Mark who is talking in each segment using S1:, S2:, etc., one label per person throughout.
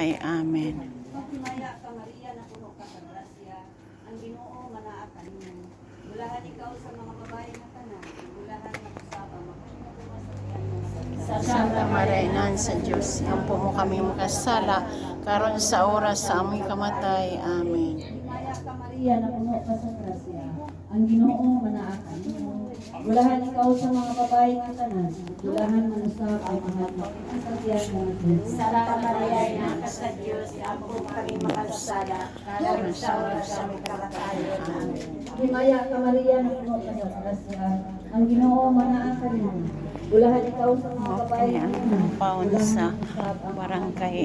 S1: kamatay. Amen.
S2: Maya ka Maria na puno ka sa grasya, ang Ginoo manaa kanimo. Bulahan ikaw sa mga babae na tanan, bulahan na usaba magpinuguma sa tiyan mo.
S1: Santa Maria, Ina sa Diyos, ampo mo kami makasala, karon sa oras sa aming kamatay. Amen.
S2: Maya ka Maria na puno ka sa grasya, ang Ginoo manaa kanimo. Bulahan ikaw sa mga babae na tanan, bulahan man usab ang mahal mo sa tiyan mo.
S3: Santa Maria, Ina sa Diyos, ampo kami makasala, karon sa oras sa aming kamatayon. Amen.
S2: Maya ka Maria na puno ka sa grasya, ang Ginoo manaa kanimo. Bulahan ikaw sa mga babae
S1: Okay,
S2: na
S1: ang
S2: tanan,
S1: compound
S2: bulahan
S1: sa
S2: man usab ang
S1: barangay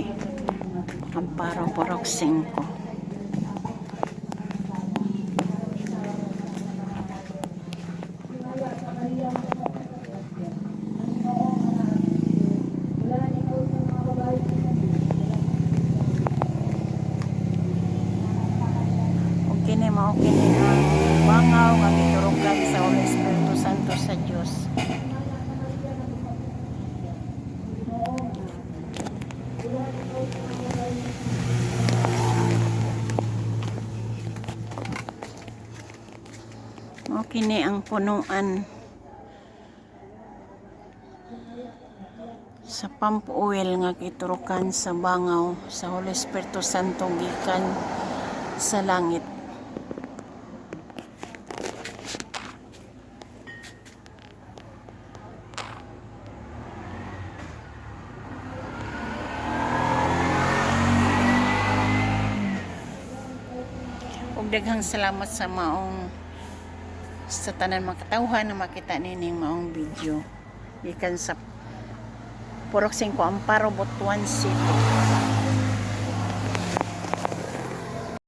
S1: Amparo, Purok 5. Kini mao kini ang bangaw nga giturugan sa Holy Espiritu Santo sa Dios. Mao kini ang punuan sa pump oil nga giturukan sa bangaw sa Holy Espiritu Santo gikan sa langit. Ug daghang salamat sa tanan mga katawhan na makita nining maong video gikan sa Purok 5 Amparo, Butuan City.